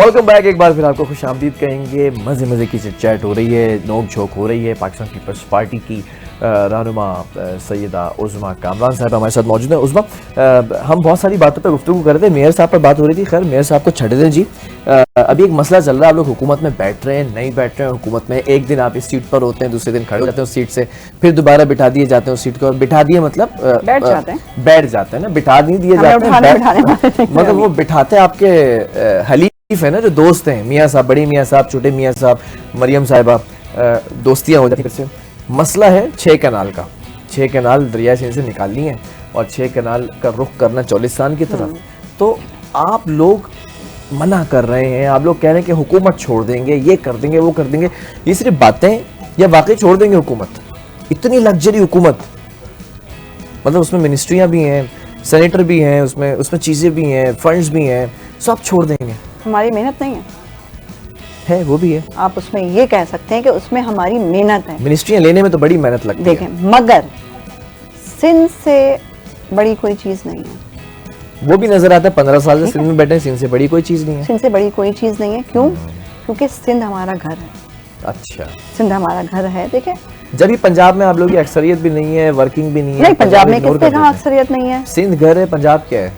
Welcome back. एक बार फिर आपको खुश आमदीद कहेंगे। मज़े मज़े की चिट चैट हो रही है, नोक झोंक हो रही है। पाकिस्तान पीपल्स पार्टी की रहनुमा सैयदा उज़मा कामरान साहब हमारे साथ मौजूद हैं। उज़मा, हम बहुत सारी बातों पर गुफ्तगू कर रहे थे। मेयर साहब पर बात हो रही थी। खैर, मेयर साहब को छड़ दें जी। अभी एक मसला चल रहा है, आप लोग हुकूमत में बैठ रहे हैं, नहीं बैठ रहे हैं हुकूमत में। एक दिन आप इस सीट पर होते हैं, दूसरे दिन खड़े हो जाते हैं उस सीट से, फिर दोबारा बिठा दिए जाते हैं उस सीट को। बिठा दिए मतलब बैठ जाते हैं ना, बिठा नहीं दिए जाते हैं। मतलब वो बिठाते आपके हलीफ है ना, जो दोस्त हैं, मियाँ साहब, बड़े मियाँ साहब, छोटे मियाँ साहब, मरियम साहिबा, दोस्तियाँ हो जाती हैं। मसला है 6 कनाल का। 6 कनाल दरिया सिंध से निकालनी है और 6 कनाल का रुख करना चौलिस्तान की तरफ। तो आप लोग मना कर रहे हैं, आप लोग कह रहे हैं कि हुकूमत छोड़ देंगे, ये कर देंगे, वो कर देंगे। ये सिर्फ बातें या वाकई छोड़ देंगे हुकूमत? इतनी लग्जरी हुकूमत, मतलब उसमें मिनिस्ट्रियाँ भी हैं, सेनेटर भी हैं, उसमें चीज़ें भी हैं, फंड्स भी हैं, सब छोड़ देंगे। हमारी मेहनत नहीं है वो भी है। आप उसमें ये कह सकते हैं कि उसमें हमारी मेहनत है। मिनिस्ट्रियाँ लेने में तो बड़ी मेहनत लगती है। देखें, मगर सिंध से बड़ी कोई चीज़ नहीं है। वो भी नजर आता है, 15 साल से सिंध में बैठे हैं, सिंध से बड़ी कोई चीज़ नहीं है। सिंध से बड़ी कोई चीज़ नहीं है। क्यों? क्योंकि सिंध हमारा घर है। अच्छा, सिंध हमारा घर है। देखें, जब ही पंजाब में आप लोगों की अक्सरियत भी नहीं है, वर्किंग भी नहीं है। नहीं, पंजाब में किसने कहा अक्सरियत नहीं है? सिंध घर है, पंजाब क्या है?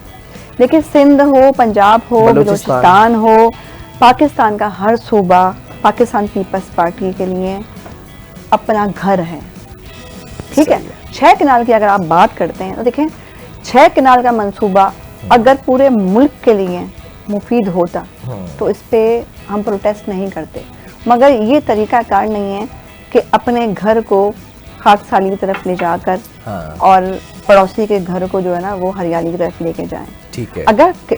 देखिए, सिंध हो, पंजाब हो, बलूचिस्तान हो, पाकिस्तान का हर सूबा पाकिस्तान पीपल्स पार्टी के लिए अपना घर है। ठीक है। 6 कनाल की अगर आप बात करते हैं तो देखें, 6 कनाल का मंसूबा अगर पूरे मुल्क के लिए मुफीद होता तो इस पे हम प्रोटेस्ट नहीं करते। मगर ये तरीका कार नहीं है कि अपने घर को खाकसाली की तरफ ले जाकर और पड़ोसी के घर को जो है ना वो हरियाली की तरफ लेके जाएं। ठीक है।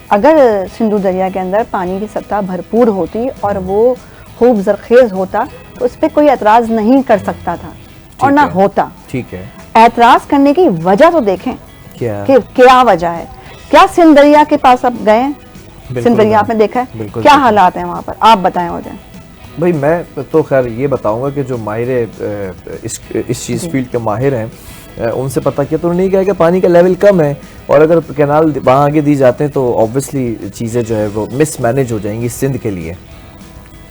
अगर सिंधु दरिया के अंदर पानी की सतह भरपूर होती और वो खूब जरखेज होता तो इस पे कोई एतराज नहीं कर सकता था और ना होता। ठीक है। एतराज करने की वजह तो देखें कि क्या वजह है। क्या सिंध दरिया के पास आप गए? सिंध दरिया आपने देखा है? क्या हालात हैं वहाँ पर, आप बताएं मुझे। भाई मैं तो खैर ये बताऊंगा कि जो माहिर इस चीज़ फील्ड के माहिर हैं उनसे पता किया तो नहीं कहा कि पानी का लेवल कम है और अगर कैनाल वहाँ आगे दी जाते हैं तो ऑब्वियसली चीज़ें जो है वो मिसमैनेज हो जाएंगी सिंध के लिए।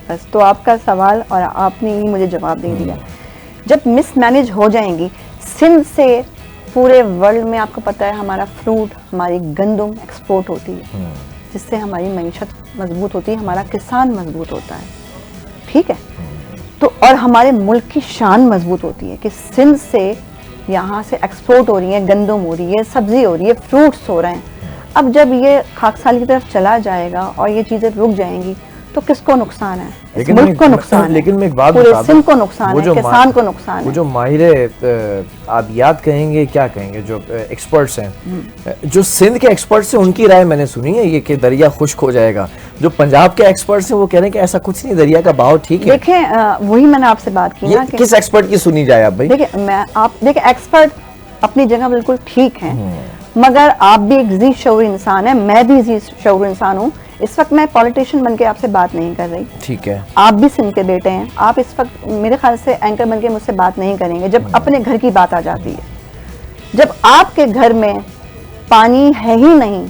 बस तो आपका सवाल और आपने ही मुझे जवाब दे दिया। जब मिसमैनेज हो जाएंगी, सिंध से पूरे वर्ल्ड में आपको पता है हमारा फ्रूट, हमारी गंदम एक्सपोर्ट होती है, जिससे हमारी मईशत मजबूत होती है, हमारा किसान मजबूत होता है। ठीक है। तो और हमारे मुल्क की शान मजबूत होती है कि सिंध से यहाँ से एक्सपोर्ट हो रही है, गंदम हो रही है, सब्जी हो रही है, फ्रूट्स हो रहे हैं। अब जब ये खाकसाली की तरफ चला जाएगा और ये चीज़ें रुक जाएंगी तो किसको नुकसान है? मुल्क को नुकसान है, लेकिन मैं एक बात पूरे सिंध को नुकसान है, किसान को नुकसान है। वो जो माहिर आबियात कहेंगे, क्या कहेंगे, जो एक्सपर्ट्स हैं, जो सिंध के एक्सपर्ट्स हैं, उनकी राय मैंने सुनी है ये कि दरिया खुश्क हो जाएगा। जो पंजाब के एक्सपर्ट्स हैं वो कह रहे हैं कि ऐसा कुछ नहीं, दरिया का बहाव ठीक है। देखें, वही मैंने आपसे बात की ना कि किस एक्सपर्ट की सुनी जाए आप? भाई देखिए, एक्सपर्ट अपनी जगह बिल्कुल ठीक है, मगर आप भी एक जी शऊर इंसान है, मैं भी जी शऊर इंसान हूँ। इस वक्त मैं पॉलिटिशियन बनके आपसे बात नहीं कर रही। ठीक है। आप भी सिंध के बेटे हैं, आप इस वक्त मेरे ख्याल से एंकर बनके मुझसे बात नहीं करेंगे। जब अपने घर की बात आ जाती है, जब आपके घर में पानी है ही नहीं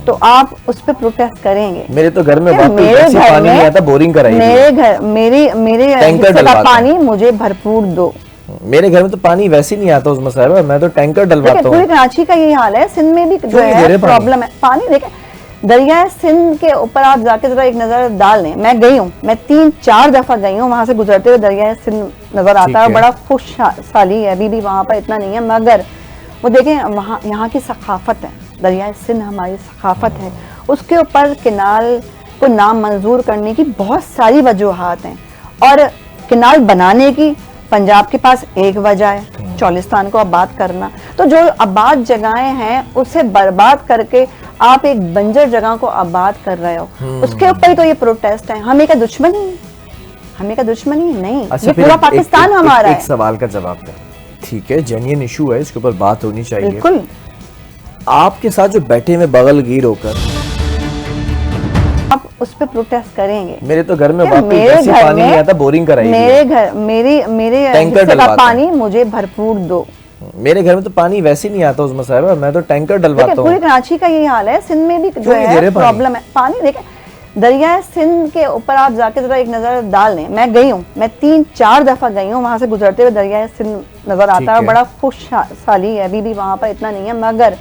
तो आप उस पर प्रोटेस्ट करेंगे। मेरे तो घर में पानी नहीं आता, बोरिंग कराइए। मेरे हिस्से का पानी मुझे भरपूर दो। मेरे घर में तो पानी वैसे ही नहीं आता उस मसाला, मैं तो टैंकर डलवाता हूं। पूरी कराची का यही हाल है, सिंध में भी जो है प्रॉब्लम है पानी। देखें, दरिया सिंध के ऊपर आप जाके जरा एक नजर डाल लें। मैं गई हूँ, मैं 3-4 दफा गई हूँ, वहां से गुजरते हुए दरिया सिंध नजर आता है। बड़ा खुशहाली है, अभी भी वहां पर इतना नहीं है, मगर वो देखें वहाँ यहाँ की सकाफत है, दरिया सिंध हमारी सकाफत है। उसके ऊपर किनाल को नाम मंजूर करने की बहुत सारी वजूहात हैं और किनाल बनाने की पंजाब के पास एक वजह है, चौलिस्तान को आबाद करना। तो जो आबाद जगहें हैं उसे बर्बाद करके आप एक बंजर जगह को आबाद कर रहे हो, उसके ऊपर ही तो ये प्रोटेस्ट है। हमें का दुश्मनी नहीं। अच्छा, ये पूरा पाकिस्तान हमारा है। एक सवाल का जवाब दें। ठीक है, जेन्युइन इशू है, इसके ऊपर बात होनी चाहिए। बिल्कुल। आपके साथ जो बैठे में बगलगीर होकर आप उस पे प्रोटेस्ट करेंगे। मेरे तो घर में पानी नहीं आता, बोरिंग कराइए। मेरे हिस्से का पानी मुझे भरपूर दो। मेरे घर में तो पानी वैसे ही नहीं आता उस मसाला, मैं तो टैंकर डलवाता हूँ। पूरी कराची का यही हाल है, सिंध में भी जो है प्रॉब्लम है पानी। देखें, दरिया सिंध के ऊपर आप जाके जरा एक नज़र डाल लें। मैं गई हूँ, मैं 3-4 दफ़ा गई हूँ, वहाँ से गुजरते हुए दरिया सिंध नज़र आता है और बड़ा खुशहाली है। अभी भी वहाँ पर इतना नहीं है, मगर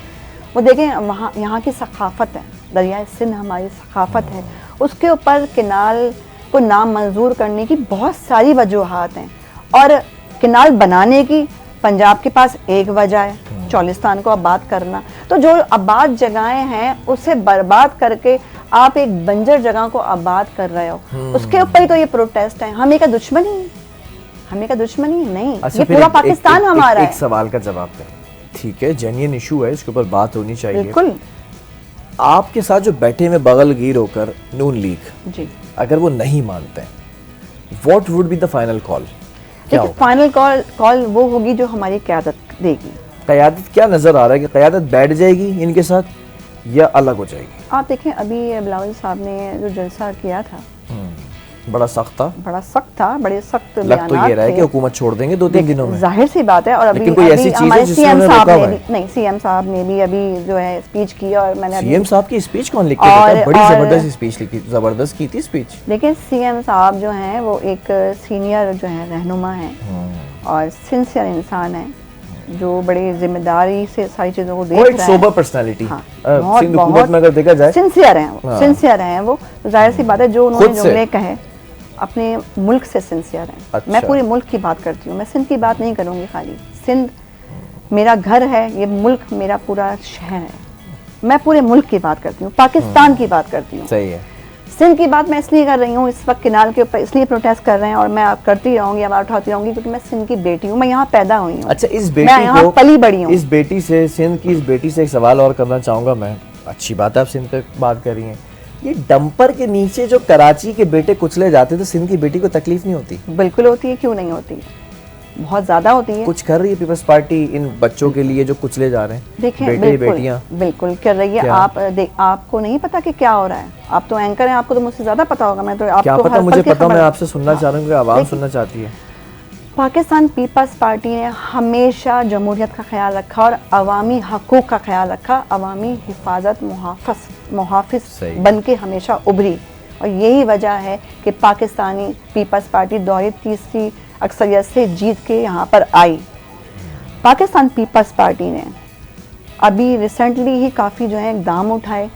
वो देखें वहाँ यहाँ की सकाफ़त है, दरिया सिंध हमारी सकाफ़त है। उसके ऊपर किनाल को नाम मंजूर करने की बहुत सारी वजूहात हैं और किनाल बनाने की पंजाब के पास एक वजह है, चौलिस्तान को आबाद करना। तो जो आबाद जगहें हैं उसे बर्बाद करके आप एक बंजर जगह को आबाद कर रहे हो, उसके ऊपर ही तो ये प्रोटेस्ट है। हमें का दुश्मनी है, हमें का दुश्मनी नहीं। अच्छा, ये पूरा पाकिस्तान हमारा है। एक सवाल का जवाब दें, ठीक है, जेन्युइन इशू है, इसके ऊपर बात होनी चाहिए। बिल्कुल। आपके साथ जो बैठे में बगलगीर होकर नून लीग जी, अगर वो नहीं मानते हैं, what would be the final call? देखिए फाइनल कॉल वो होगी जो हमारी क़यादत देगी। क़यादत क्या नजर आ रहा है कि क़यादत बैठ जाएगी इनके साथ या अलग हो जाएगी? आप देखें अभी बिलावल साहब ने जो जलसा किया था बड़ा सख्त था, बड़ा सख्त था, बड़े सख्त लग तो ये रहा है कि हुकूमत छोड़ देंगे 2-3 दिनों में, जाहिर सी बात है। और अभी कोई ऐसी चीज है जिससे सीएम उन्हें साहब रोका ने हुआ भी नहीं, सीएम साहब ने भी अभी जो है स्पीच की और मैंने सीएम साहब की स्पीच कौन लिख के देता है? बड़ी जबरदस्त स्पीच लिखी, जबरदस्त की थी स्पीच। देखिए सीएम साहब जो हैं वो एक सीनियर जो है रहनुमा हैं और सिंसियर इंसान है जो बड़ी जिम्मेदारी से सारी चीजों को देख रहे हैं। सोबर पर्सनालिटी, सिंध हुकूमत में अगर देखा जाए सिंसियर हैं, सिंसियर हैं वो। तो जाहिर सी बात है जो उन्होंने जुमले कहे अपने मुल्क से सिंसियर हैं। अच्छा। मैं पूरे मुल्क की बात करती हूँ, मैं सिंध की बात नहीं करूँगी खाली। सिंध मेरा घर है, ये मुल्क मेरा पूरा शहर है, मैं पूरे मुल्क की बात करती हूँ, पाकिस्तान की बात करती हूँ। सही है। सिंध की बात मैं इसलिए कर रही हूँ, इस वक्त किनाल के ऊपर इसलिए प्रोटेस्ट कर रहे हैं और मैं करती रहूँगी, आवाज़ उठाती रहूँगी क्योंकि मैं सिंध की बेटी हूँ, मैं यहाँ पैदा हुई हूँ। अच्छा, इस बेटी मैं यहाँ पली बड़ी हूँ। इस बेटी से, सिंध की इस बेटी से एक सवाल और करना चाहूँगा मैं। अच्छी बात है आप सिंध पे बात कर रही हैं, ये डंपर के नीचे जो कराची के बेटे कुचले जाते थे, सिंध की बेटी को तकलीफ नहीं होती? बिल्कुल होती है, क्यों नहीं होती, बहुत ज्यादा होती है। कुछ कर रही है पीपल्स पार्टी इन बच्चों के लिए जो कुचले जा रहे हैं? देखिए बेटे बेटियां बिल्कुल कर रही है। आप आपको नहीं पता कि क्या हो रहा है? आप तो एंकर हैं, आपको तो मुझसे ज्यादा पता होगा। मैं तो आपको क्या पता, मुझे पता, मैं आपसे सुनना चाह रहा हूँ, आवाम सुनना चाहती है। पाकिस्तान पीपल्स पार्टी ने हमेशा जमहूरियत का ख्याल रखा और अवामी हकूक़ का ख्याल रखा, अवामी हिफाजत मुहाफ़िज़ बन के हमेशा उभरी। और यही वजह है कि पाकिस्तानी पीपल्स पार्टी दोहरी तीसरी अक्सरियत से जीत के यहाँ पर आई। पाकिस्तान पीपल्स पार्टी ने अभी रिसेंटली ही काफ़ी जो है इकदाम उठाए,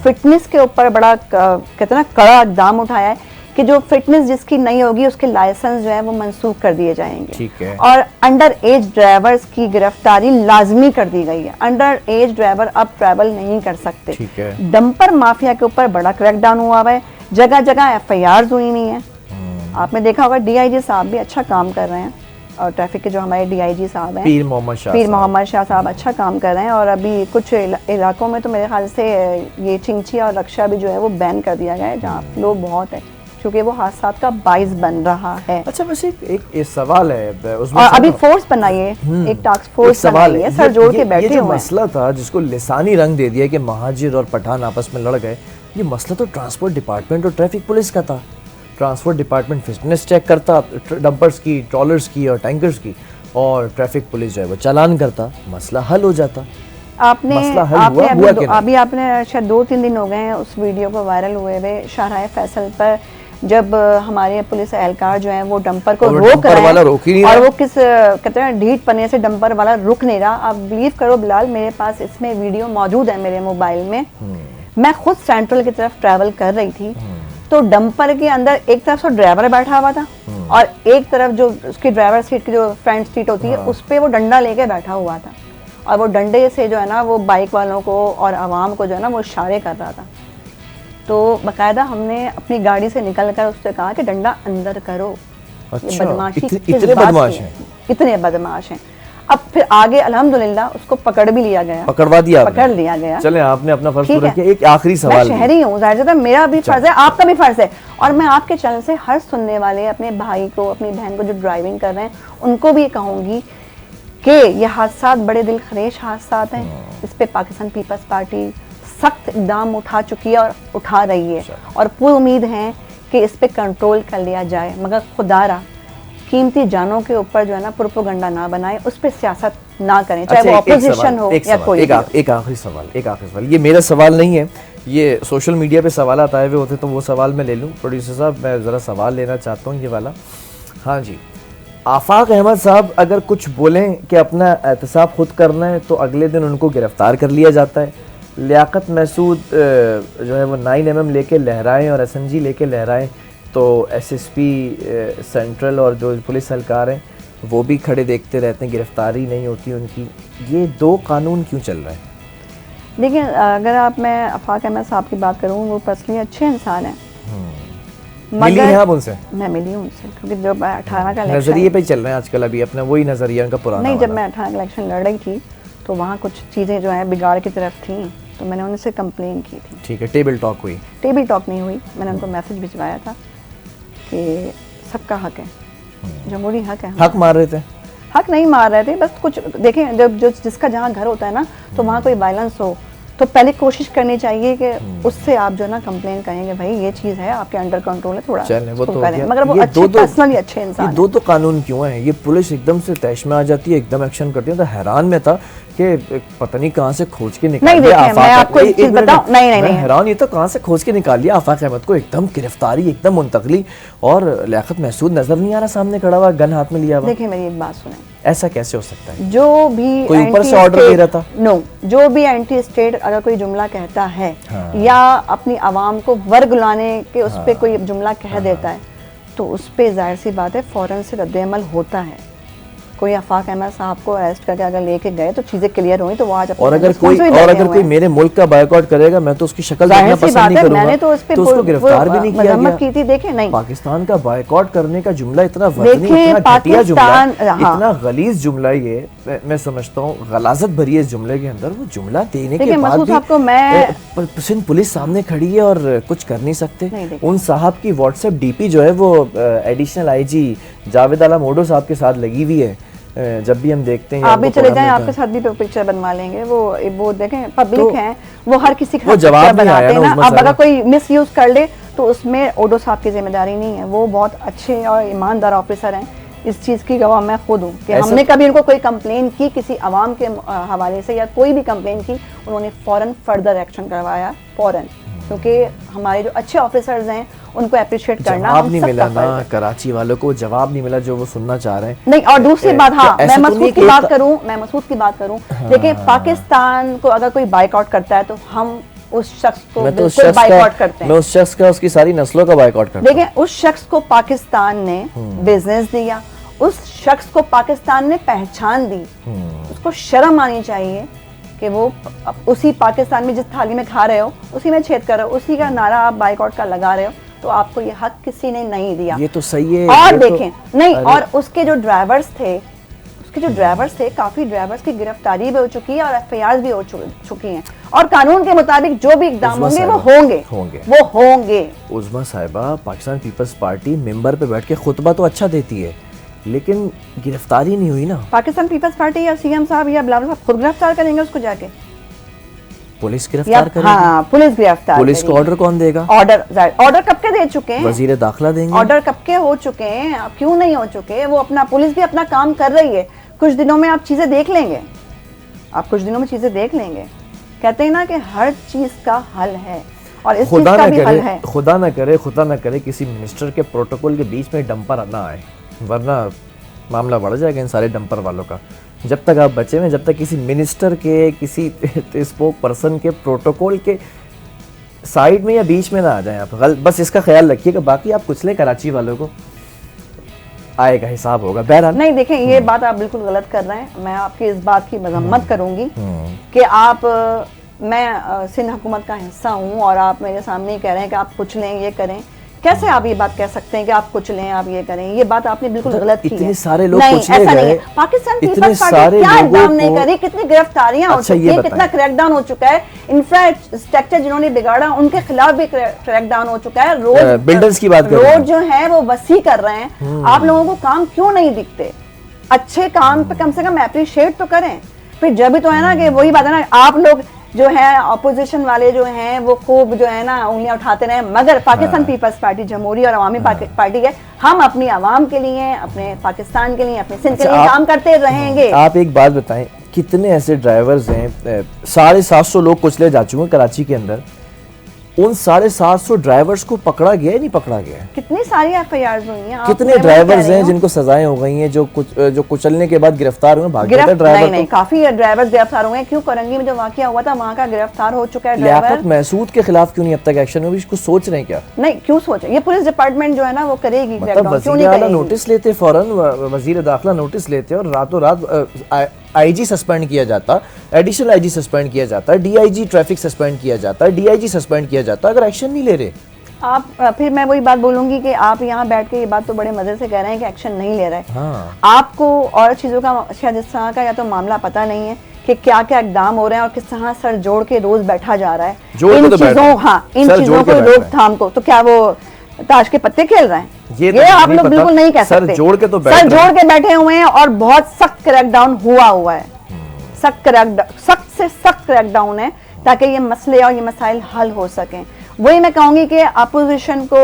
फिटनेस के ऊपर बड़ा कहते हैं ना कड़ा इकदाम उठाया है कि जो फिटनेस जिसकी नहीं होगी उसके लाइसेंस जो है वो मंसूख कर दिए जाएंगे। ठीक है। और अंडर एज ड्राइवर्स की गिरफ्तारी लाजमी कर दी गई है। अंडर एज ड्राइवर अब ट्रैवल नहीं कर सकते। ठीक है। डंपर माफिया के ऊपर बड़ा क्रैकडाउन हुआ है, जगह जगह FIR हुई नहीं है। आपने देखा होगा DIG साहब भी अच्छा काम कर रहे हैं और ट्रैफिक के जो हमारे DIG साहब हैं पीर मोहम्मद शाह साहब अच्छा काम कर रहे हैं। और अभी कुछ इलाकों में तो मेरे ख्याल से ये चिंची और रक्षा भी जो है वो बैन कर दिया गया है जहाँ फ्लो बहुत है, क्योंकि वो हादसा का बाइस बन रहा है। अच्छा, बस एक सवाल है उसमें, और अभी फोर्स बनाइए, एक टास्क फोर्स बनाई है, सर जोड़ के बैठे हुए हैं। मसला था जिसको लिसानी रंग दे दिया कि महाजिर और पठान आपस में लड़ गए, ये मसला तो ट्रांसपोर्ट डिपार्टमेंट और ट्रैफिक पुलिस का था। ट्रांसपोर्ट डिपार्टमेंट फिटनेस चेक करता डंपर्स की, ट्रॉलर्स की और टैंकर्स की, और ट्रैफिक पुलिस जो है वो चालान करता, मसला हल हो जाता। आपने अभी आपने शायद 2-3 दिन हो गए हैं उस वीडियो को वायरल हुए हुए शाहराह फैसल पर, जब हमारे पुलिस एहलकार जो है वो डंपर को रोक रहे हैं और वो किस कहते हैं ढीठ पने से डंपर वाला रुक नहीं रहा। आप बिलीव करो बिलाल, मेरे पास इसमें वीडियो मौजूद है मेरे मोबाइल में। मैं खुद सेंट्रल की तरफ ट्रैवल कर रही थी तो डंपर के अंदर एक तरफ से ड्राइवर बैठा हुआ था और एक तरफ जो उसकी ड्राइवर सीट की जो फ्रंट सीट होती है उस पर वो डंडा लेके बैठा हुआ था और वो डंडे से जो है ना वो बाइक वालों को और आवाम को जो है ना वो इशारे कर रहा था। तो बाकायदा हमने अपनी गाड़ी से निकल कर उससे कहा कि डंडा अंदर करो। अच्छा, ये बदमाशी इतने बदमाश हैं, इतने बदमाश हैं। अब फिर आगे अल्हम्दुलिल्लाह उसको पकड़ भी लिया गया, पकड़ लिया गया। चले, आपने अपना फर्ज पूरा किया। एक आखिरी सवाल, मैं शहरी हूँ, जाहिर है मेरा भी फर्ज है, आपका भी फर्ज है, और मैं आपके चैनल से हर सुनने वाले अपने भाई को, अपनी बहन को जो ड्राइविंग कर रहे हैं उनको भी कहूँगी कि ये हादसा बड़े दिल खरेश हादसा हैं। इस पे पाकिस्तान पीपल्स पार्टी सख्त इकदाम उठा चुकी है और उठा रही है और पूरी उम्मीद है कि इस पे कंट्रोल कर लिया जाए। मगर खुदारा कीमती जानों के ऊपर जो है ना प्रोपेगेंडा ना बनाए, उस पर सियासत ना करें, चाहे वो ऑपोजिशन हो या कोई। एक आखिरी सवाल, ये मेरा सवाल नहीं है, ये सोशल मीडिया पे सवाल आए हुए होते तो वो सवाल मैं ले लूँ। प्रोड्यूसर साहब मैं ज़रा सवाल लेना चाहता हूँ ये वाला। हाँ जी, आफाक अहमद साहब अगर कुछ बोलें कि अपना एहतसाब खुद करना है तो अगले दिन उनको गिरफ़्तार कर लिया जाता है। लियाकत महसूद जो है वो 9mm लेके लहराएँ और SMG लेके लहराएँ तो SSP सेंट्रल और जो पुलिस एहलकार हैं वो भी खड़े देखते रहते हैं, गिरफ्तारी नहीं होती उनकी। ये दो कानून क्यों चल रहे हैं? देखिए, अगर मैं आफाक अहमद साहब की बात करूँ, वो पर्सनली अच्छे इंसान हैं। मिली हैं आप उनसे? मैं मिली हूँ उनसे, क्योंकि जब 18 का नजरिए पे चल रहे हैं आजकल, अभी अपना वही नजरिया उनका पुराना नहीं, वाला। जब मैं 18 का इलेक्शन लड़ रही थी तो वहाँ कुछ चीज़ें जो है बिगाड़ की तरफ थी, तो मैंने उनसे कंप्लेन की थी। ठीक है, टेबल टॉक हुई? टेबल टॉक नहीं हुई, मैंने उनको मैसेज भिजवाया था कि सबका हक है, जमहूरी हक है। हक मार रहे थे? हक नहीं मार रहे थे, बस कुछ देखें, जब जिसका जहाँ घर होता है ना, तो वहाँ कोई वायलेंस हो तो पहले कोशिश करनी चाहिए कि उससे आप जो ना कंप्लेन करेंगे, भाई ये चीज़ है आपके अंडर कंट्रोल है, थोड़ा वो तो करें। मगर वो अच्छे पर्सनली अच्छे इंसान। ये दो कानून क्यों हैं? ये पुलिस एकदम से तैश में आ जाती है, एकदम एक्शन करती है। तो हैरान में था कि पता नहीं कहाँ से खोज के निकाल लिया आफाक। मैं आपको एक चीज़ बताऊं, नहीं हैरान, ये तो कहाँ से खोज के निकाल लिया आफाक अहमद को, एकदम गिरफ्तारी, एकदम मुंतकली, और लियाकत महसूद नजर नहीं आ रहा सामने खड़ा हुआ, गन हाथ में लिया हुआ। देखिए मेरी एक बात सुने, ऐसा कैसे हो सकता है? जो भी कोई ऊपर से ऑर्डर दे रहा था? नो, जो भी एंटी स्टेट अगर कोई जुमला कहता है या अपनी आवाम को वर्ग लाने के उस पे कोई जुमला कह देता है, तो उस पे जाहिर सी बात है फौरन से रद्द-ए-अमल होता है। कोई आफाक अहमद साहब को अरेस्ट करके अगर लेके गए तो चीजें क्लियर हुई, तो वो आज और अगर कोई मेरे मुल्क का बायकॉट करेगा, मैं तो उसकी शक्ल देखना पसंद नहीं करूंगा। मैंने तो उसको गिरफ्तार भी नहीं किया गया। की थी, देखे नहीं, पाकिस्तान का बायकॉट करने का जुमला इतना वतनी, इतना घटिया जुमला, इतना गलीज जुमला, ये मैं समझता हूँ गलाजत भरी है इस जुमले के अंदर। वो जुमला देने के बाद भी सिंध पुलिस सामने खड़ी है और कुछ कर नहीं सकते। उन साहब की व्हाट्सएप DP जो है वो एडिशनल IG जावेद आलम ओडो साहब के साथ लगी हुई है। जब भी हम देखते हैं, आप भी चले जाएं, आपके साथ भी पिक्चर बनवा लेंगे। वो देखें, पब्लिक है, वो हर किसी का पिक्चर बनाते हैं ना। अब अगर कोई मिस यूज कर ले तो उसमें ओडो साहब की जिम्मेदारी नहीं है। वो बहुत अच्छे और ईमानदार ऑफिसर हैं, इस चीज़ की गवाह मैं खुद हूँ कि हमने कभी उनको कोई कंप्लेन की किसी आवाम के हवाले से या कोई भी कंप्लेन की, उन्होंने फौरन फर्दर एक्शन करवाया, फौरन। क्योंकि हमारे जो अच्छे ऑफिसर्स हैं उनको अप्रिशिएट करना जवाब नहीं मिला ना, कराची वालों को जवाब नहीं मिला जो वो सुनना चाह रहे हैं। नहीं, और दूसरी बात, हाँ, मैं मसूद की बात करूं, देखिए पाकिस्तान को अगर कोई बायकॉट करता है तो हम उस शख्स को बिल्कुल बायकॉट करते हैं। मैं उस शख्स का, उसकी सारी नस्लों का बायकॉट करता हूं। देखिए, उस शख्स को पाकिस्तान ने बिजनेस दिया, उस शख्स को पाकिस्तान ने पहचान दी, उसको शर्म आनी चाहिए कि वो उसी पाकिस्तान में जिस थाली में खा रहे हो उसी में छेद कर रहे हो, उसी का नारा आप बायकॉट का लगा रहे हो, तो आपको ये हक किसी ने नहीं दिया। ये तो सही है। और देखें, नहीं, और उसके जो ड्राइवर्स थे, काफी ड्राइवर्स की गिरफ्तारी भी हो चुकी है और FIR भी हो चुकी हैं, और कानून के मुताबिक जो भी इकदाम होंगे वो होंगे। उज़मा साहिबा, पाकिस्तान पीपल्स पार्टी मेंबर पे बैठ के खुतबा तो अच्छा देती है, लेकिन गिरफ्तारी नहीं हुई ना। पाकिस्तान पीपल्स पार्टी या CM साहब या बिलावल साहब खुद गिरफ्तार करेंगे उसको जाके? पुलिस गिरफ्तार करेगी? हाँ, पुलिस गिरफ्तार। पुलिस को ऑर्डर कौन देगा? ऑर्डर कब के दे चुके हैं? वजीर दाखिला देंगे। ऑर्डर कब के हो चुके हैं? अब क्यों नहीं हो चुके? वो अपना, पुलिस भी अपना काम कर रही है। कुछ दिनों में आप चीजें देख लेंगे, कहते हैं ना कि हर चीज का हल है, और इस चीज का भी हल है। खुदा ना करे किसी मिनिस्टर के प्रोटोकॉल के बीच में डंपर ना आए, वरना मामला बढ़ जाएगा इन सारे डंपर वालों का। जब तक आप बचे हुए, जब तक किसी मिनिस्टर के, किसी स्पोक पर्सन के प्रोटोकॉल के साइड में या बीच में ना आ जाए आप, बस इसका ख्याल रखिएगा। बाकी आप कुछ ले कराची वालों को, आएगा, हिसाब होगा। बहरहाल नहीं, देखें, ये बात आप बिल्कुल गलत कर रहे हैं। मैं आपकी इस बात की मजम्मत करूंगी कि मैं सिंध हुकूमत का हिस्सा हूँ और आप मेरे सामने ही कह रहे हैं कि आप कुछ लें, ये करें। कैसे आप ये बात कह सकते हैं कि आप कुछ लें, आप ये करें? ये बात आपने बिल्कुल गलत की है। इतने सारे लोग नहीं, कुछ ऐसा ले नहीं है। गए, पाकिस्तान पीपल्स पार्टी क्या इकदाम नहीं करी, कितनी गिरफ्तारियां हो चुकी हैं, कितना क्रैकडाउन हो चुका है, इंफ्रास्ट्रक्चर जिन्होंने बिगाड़ा उनके खिलाफ भी क्रैकडाउन हो चुका है। रोड बिल्डर्स की बात, रोड जो है वो वसी कर रहे हैं। आप लोगों को काम क्यों नहीं दिखते? अच्छे काम पे कम से कम अप्रिशिएट तो करें। फिर जब भी तो है ना कि वही बात है ना, आप लोग जो है अपोजिशन वाले जो हैं वो खूब जो है ना उंगलियां उठाते रहे, मगर पाकिस्तान पीपल्स पार्टी जमहूरी और अवामी पार्टी है, हम अपनी आवाम के लिए, अपने पाकिस्तान के लिए, अपने सिंध के लिए काम करते रहेंगे। आप एक बात बताएं, कितने ऐसे ड्राइवर्स हैं, 750 लोग कुचले जा चुके हैं कराची के अंदर, उन 750 ड्राइवर्स को पकड़ा गया है, नहीं पकड़ा गया है? कितनी सारी एफआईआर हुई हैं, कितने ड्राइवर्स हैं जिनको सजाएं हो गई हैं, जो कुचलने के बाद गिरफ्तार हुए, भाग गए ड्राइवर? नहीं, काफी ड्राइवर्स गिरफ्तार हुए हैं। क्यों करंगी में जो वाकया हुआ था वहाँ का गिरफ्तार हो चुका है ड्राइवर। लियाकत महसूद के खिलाफ क्यों नहीं अब तक एक्शन हुआ? कुछ सोच रहे हैं क्या? नहीं, क्यों सोचे? ये पुलिस डिपार्टमेंट जो है ना वो करेगी, मतलब वज़ीर आला नोटिस लेते, फौरन वज़ीर दाखिला नोटिस लेते और रातों रात आईजी सस्पेंड किया जाता, एडिशनल आईजी सस्पेंड किया जाता, डीआईजी ट्रैफिक सस्पेंड किया जाता, डीआईजी सस्पेंड किया जाता, अगर एक्शन नहीं ले रहे आप। फिर मैं वही बात बोलूंगी कि आप यहाँ बैठ के ये बात तो बड़े मजे से कह रहे हैं कि एक्शन नहीं ले रहे। हाँ। आपको और चीजों का शायद इस तरह का या तो मामला पता नहीं है कि क्या क्या इकदाम हो रहे हैं और किस तरह सर जोड़ के रोज बैठा जा रहा है इन चीजों, हाँ, इन चीजों को रोकथाम को। तो क्या वो ताश के पत्ते खेल रहे हैं? ये आप लोग बिल्कुल नहीं कह सकते। सर जोड़ के बैठे हुए हैं और बहुत सख्त क्रैकडाउन हुआ है, सख्त से सख्त क्रैकडाउन है ताकि ये मसले और ये मसाइल हल हो सकें। वही मैं कहूँगी कि अपोजिशन को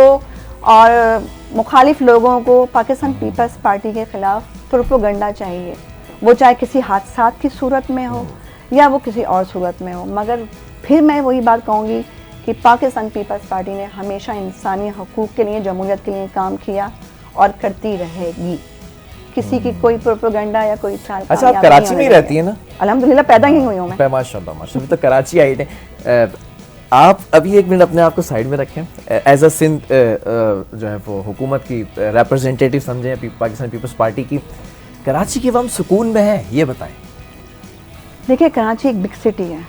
और मुखालिफ लोगों को पाकिस्तान पीपल्स पार्टी के खिलाफ प्रोपेगेंडा चाहिए, वो चाहे किसी हादसात की सूरत में हो या वो किसी और सूरत में हो। मगर फिर मैं वही बात कहूँगी कि पाकिस्तान पीपल्स पार्टी ने हमेशा इंसानी हकूक़ के लिए, जमहूरियत के लिए काम किया और करती रहेगी। किसी की कोई प्रोपेगेंडा या कोई चाल। अच्छा, आप कराची में रहती है ना? अल्हम्दुलिल्लाह पैदा ही हुई हूँ मैं। माशाल्लाह माशाल्लाह, तो कराची आई थे आप। अभी एक मिनट अपने आप को साइड में रखें, एज अ सिंध जो है वो हुकूमत की रिप्रेजेंटेटिव समझें, पाकिस्तान पीपल्स पार्टी की। कराची के हम सुकून में है, ये बताएं। देखिए, कराची एक बिग सिटी है,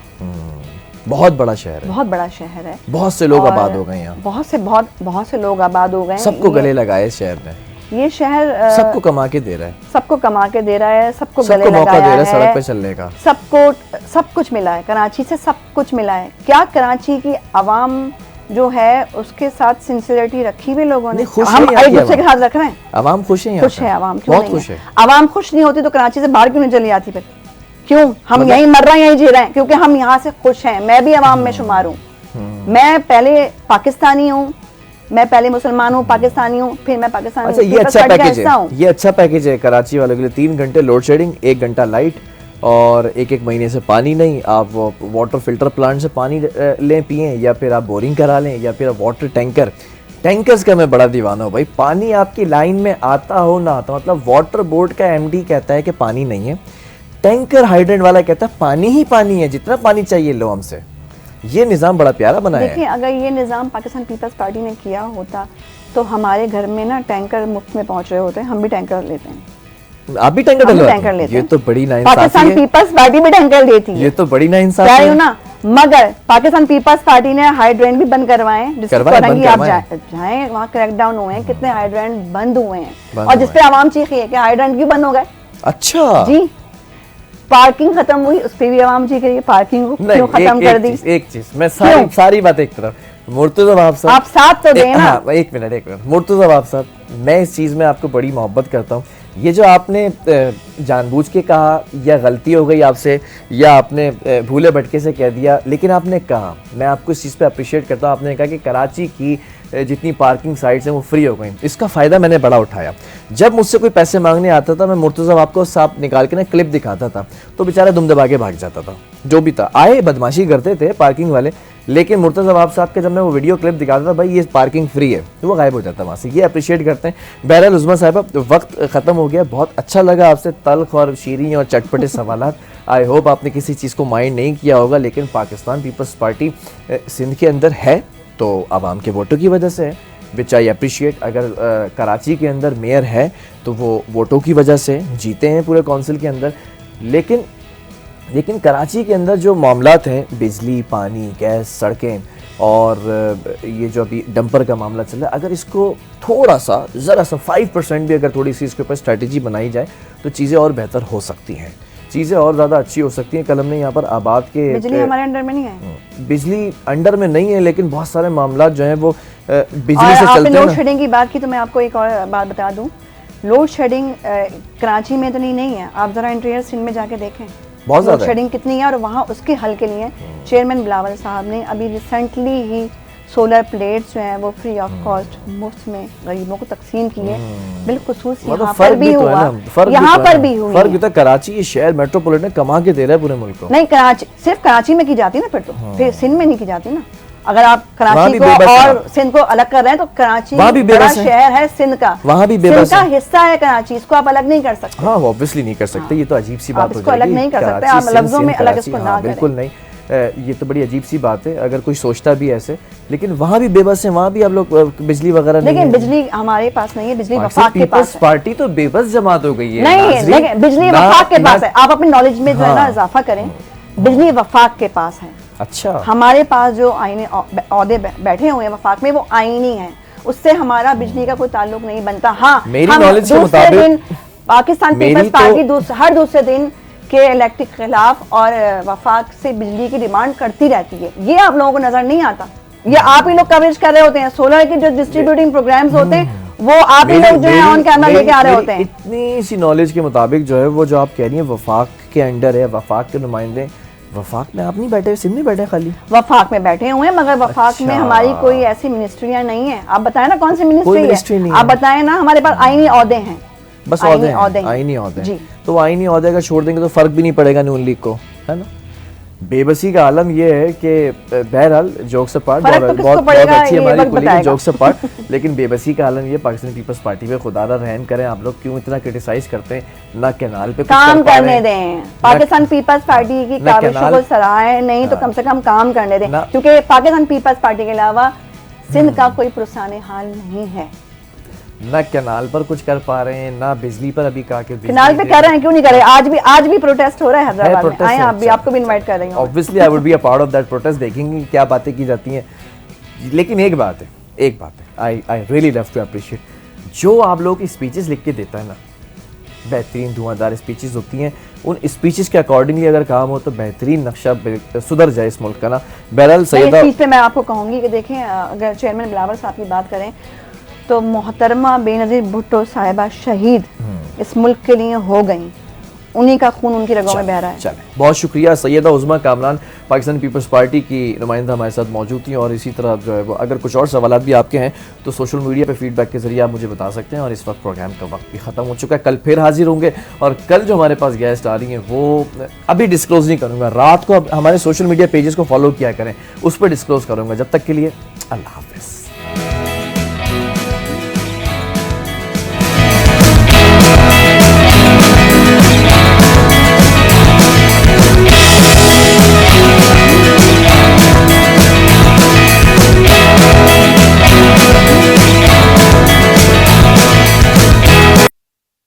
बहुत बड़ा शहर है, बहुत बड़ा शहर है, बहुत से लोग आबाद हो गए यहाँ, बहुत से लोग आबाद हो गए, सबको गले लगाए इस शहर ने। ये शहर सबको कमा के दे रहा है, सबको कमा के दे रहा है, सबको गले मौका लगाया दे रहा है है, सड़क पे चलने का, सबको सब कुछ मिला है, कराची से सब कुछ मिला है। क्या कराची की आवाम जो है उसके साथ सिंसियरिटी रखी हुई लोगों ने? हम एक दूसरे के साथ रख रहे हैं। आवाम खुश है, खुश है आवाम, क्यों बहुत खुश है। आवाम खुश नहीं होती तो कराची से बाहर क्यों नहीं चली आती? फिर क्यों? हम यहीं मर रहे हैं, यहीं जी रहे हैं, क्योंकि हम यहाँ से खुश हैं। मैं भी आवाम में शुमार हूँ, मैं पहले पाकिस्तानी हूँ, मैं पहले मुसलमान हूँ, पाकिस्तानी हूँ, फिर मैं पाकिस्तानी। अच्छा, ये अच्छा पैकेज है, ये अच्छा पैकेज है कराची वालों के लिए। 3 घंटे लोड शेडिंग, 1 घंटा लाइट और एक महीने से पानी नहीं। आप वाटर फिल्टर प्लांट से पानी लें पिएं, या फिर आप बोरिंग करा लें, या फिर आप वाटर टैंकर्स का मैं बड़ा दीवाना हूँ भाई। पानी आपकी लाइन में आता हो ना आता, मतलब वाटर बोर्ड का एमडी कहता है कि पानी नहीं है, टैंकर हाइड्रेंट वाला कहता है पानी ही पानी है, जितना पानी चाहिए लो हमसे। ये निज़ाम बड़ा प्यारा बनाया है। देखिए, अगर ये निज़ाम पाकिस्तान पीपल्स पार्टी ने किया होता तो हमारे घर में ना टैंकर मुफ्त में पहुंच रहे होते हैं। हम भी टैंकर लेते हैं। आप भी टैंकर लेते हैं? ये तो बड़ी नाइंसाफी है। पाकिस्तान पीपल्स पार्टी भी टैंकर देती है, ये तो बड़ी नाइंसाफी है ना। मगर पाकिस्तान पीपल्स पार्टी ने हाइड्रेंट भी बंद करवाए, आप जाएं वहाँ क्रैकडाउन हुए हैं, कितने हाइड्रेंट बंद हुए हैं, और जिसपे आवाम चीखी है कि हाइड्रेंट क्यों बंद हो गए। अच्छा जी, पार्किंग खत्म हुई, उस पर भी आवाम चीख रही है पार्किंग को क्यों खत्म कर दी। एक चीज मैं सारी बात एक तरफ, मुर्तजा बाब साहब आप साथ तो दें ना। एक मिनट मुर्तजा बाब साहब, मैं इस चीज में आपको बड़ी मोहब्बत करता हूँ। ये जो आपने जानबूझ के कहा, या गलती हो गई आपसे, या आपने भूले भटके से कह दिया, लेकिन आपने कहा, मैं आपको इस चीज़ पे अप्रिशिएट करता हूँ। आपने कहा कि कराची की जितनी पार्किंग साइट्स हैं वो फ्री हो गई। इसका फ़ायदा मैंने बड़ा उठाया। जब मुझसे कोई पैसे मांगने आता था, मैं मुर्तज़ा आपको साफ निकाल के ना क्लिप दिखाता था, तो बेचारा दुम दबा के भाग जाता था। जो भी था, आए बदमाशी करते थे पार्किंग वाले, लेकिन मुर्तज़ा साहब के जब मैं वो वीडियो क्लिप दिखाता था, भाई ये पार्किंग फ्री है, तो वो गायब हो जाता वहाँ से। ये अप्रिशिएट करते हैं। बहरहाल उज़्मा साहिबा, वक्त ख़त्म हो गया। बहुत अच्छा लगा आपसे तल्ख और शीरीं और चटपटे सवालात। आई होप आपने किसी चीज़ को माइंड नहीं किया होगा, लेकिन पाकिस्तान पीपल्स पार्टी सिंध के अंदर है तो आवाम के वोटों की वजह से है, विच आई अप्रिशिएट। अगर कराची के अंदर मेयर है तो वो वोटों की वजह से जीते हैं पूरे काउंसिल के अंदर। लेकिन कराची के अंदर जो मामलात हैं, बिजली, पानी, गैस, सड़कें और ये जो अभी डंपर का मामला चल रहा है, अगर इसको थोड़ा सा ज़रा सा 5% भी अगर थोड़ी सी इसके ऊपर स्ट्रैटेजी बनाई जाए तो चीज़ें और बेहतर हो सकती हैं, चीज़ें और ज़्यादा अच्छी हो सकती हैं। कल हमने यहाँ पर आबाद के बिजली हमारे अंडर में नहीं है, बिजली अंडर में नहीं है, लेकिन बहुत सारे मामला जो हैं वो बिजली से चलते हैं। लोड शेडिंग की बात की तो मैं आपको एक और बात बता दूं, लोड शेडिंग कराची में इतनी नहीं है। आप जरा इंटीरियर सिंध में जाके देखें बहुत लोड शेडिंग कितनी है, और वहाँ उसके हल के लिए चेयरमैन बिलावल साहब ने अभी रिसेंटली ही सोलर प्लेट्स जो हैं वो फ्री ऑफ कॉस्ट मुफ्त में गरीबों को तकसीम की है। बिलखुसूस यहाँ पर भी हुआ, यहाँ पर भी हुई। फर्क होता है, कराची ये शहर मेट्रोपॉलिटन कमा के दे रहा है पूरे मुल्क को। नहीं, कराची सिर्फ कराची में की जाती ना, फिर तो फिर सिंध में नहीं की जाती ना। अगर आप वहाँ कराची भी को बेबस है और आप। सिंध को अलग कर रहे हैं तो कराची वहाँ भी बड़ा बेबस है। शहर है सिंध का, वहाँ भी सिंध बेबस का है। हिस्सा है कराची, इसको आप अलग नहीं कर सकते। हाँ ऑब्वियसली नहीं कर सकते, ये तो अजीब सी आप बात हो इसको अलग जाएगी। नहीं कर सकते, कराची, आप सिंध, लफ्जों में सिंध, अलग कराची, इसको हाँ, ना करें। बिल्कुल नहीं। ये तो बड़ी अजीब सी बात है अगर कोई सोचता भी ऐसे, लेकिन वहाँ भी बेबस है, वहाँ भी आप लोग बिजली वगैरह नहीं लेकिन है। बिजली हमारे पास नहीं है, बिजली पाकिस्तान वफाक के पीपल्स पास है। पार्टी तो बेबस जमात हो गई है नहीं नाज़रीन। लेकिन बिजली ना- वफाक के पास ना- है, आप अपनी नॉलेज में जो है ना हाँ। इजाफा करें, बिजली वफाक के पास है। अच्छा, हमारे पास जो आईने औहदे बैठे हुए हैं वफाक में वो आईनी है, उससे हमारा बिजली का कोई ताल्लुक नहीं बनता। हाँ, मेरी हम नॉलेज के दूसरे मुताबिक दिन पाकिस्तान मेरी पीपल्स तो- पार्टी हर दूसरे दिन के इलेक्ट्रिक खिलाफ और वफाक से बिजली की डिमांड करती रहती है। ये आप लोगों को नजर नहीं आता, ये आप ही लोग कवरेज कर रहे होते हैं। सोलर के जो डिस्ट्रीब्यूटिंग प्रोग्राम्स होते हैं वो आप ही लोग जो है ऑन कैमरा लेके आ रहे होते हैं। इतनी सी नॉलेज के मुताबिक जो है वो जो आप कह रही हैं वफाक के अंडर है, वफाक के नुमाइंदे, वफाक में आप नहीं बैठे, सिंध में बैठे खाली। वफाक में बैठे हुए हैं मगर वफाक में अच्छा। हमारी कोई ऐसी मिनिस्ट्रियां नहीं है। आप बताएं ना कौन सी मिनिस्ट्री मिनिस्ट्री नहीं है, है। आप बताएं ना। हमारे पास आईनी ओहदे हैं, बस आईनी ओहदे ओहदे हैं, हैं। आईनी ओहदे हैं। जी। तो आईनी ओहदे का छोड़ देंगे तो फर्क भी नहीं पड़ेगा नून लीग को, है ना। बेबसी का आलम ये है कि बहरहाल जोक्स अपार्ट, फर्क तो बहुत किसको बहुत पड़ेगा, अच्छी ये हमारी वक्त कुलीग बताएगा। जोक्स अपार्ट, लेकिन बेबसी का आलम ये पाकिस्तान पीपल्स पार्टी पे खुदारा रहम करें, आप लोग क्यों इतना क्रिटिसाइज करते हैं, ना कैनाल पे कुछ काम कर पा रहे करने हैं, दें। पाकिस्तान पीपल्स पार्टी की ना काविशों कैनाल- को सराहे नहीं तो कम से कम काम करने दें, ना- क्योंकि पाकिस्तान पीपल्स पार्टी के अलावा सिंध का कोई पुरसाने हाल नहीं है। ना कैनाल पर कुछ कर पा रहे हैं, ना बिजली पर अभी कहा कि फिलहाल पे कर रहे हैं, क्यों नहीं कर रहे? आज भी प्रोटेस्ट हो रहा है हैदराबाद में, protest आए है, आप भी, अच्छा। आपको भी इनवाइट कर रही हूँ। Obviously I would be a part of that protest, देखेंगे कि क्या बातें की जाती हैं। लेकिन एक बात है, I really love to appreciate जो आप लोग की स्पीचेस लिख के देता है ना, बेहतरीन धुआंधार स्पीचेस होती हैं, उन स्पीचेस के अकॉर्डिंगली अगर काम हो तो बेहतरीन नक्शा सुधर जाए इस मुल्क का ना। बहरहाल इस सैयदा चीज़ पे मैं आपको कहूँगी कि देखें, अगर चेयरमैन बिलावल साहब की बात करें तो मोहतरमा बेनज़ीर भुट्टो साहिबा शहीद इस मुल्क के लिए हो गई, उन्हीं का खून उनकी रगों में बह रहा है। चलें, बहुत शुक्रिया। सैयदा उज़्मा कामरान पाकिस्तान पीपल्स पार्टी की नुमाइंदा हमारे साथ मौजूद थी, और इसी तरह जो है वो अगर कुछ और सवाल भी आपके हैं तो सोशल मीडिया पे फीडबैक के जरिए आप मुझे बता सकते हैं। और इस वक्त प्रोग्राम का वक्त भी ख़त्म हो चुका है, कल फिर हाजिर होंगे, और कल जो हमारे पास गेस्ट आ रही हैं वो अभी डिस्क्लोज नहीं करूँगा, रात को हमारे सोशल मीडिया पेजेस को फॉलो किया करें, उस पर डिस्क्लोज करूँगा। जब तक के लिए अल्लाह हाफ़िज़।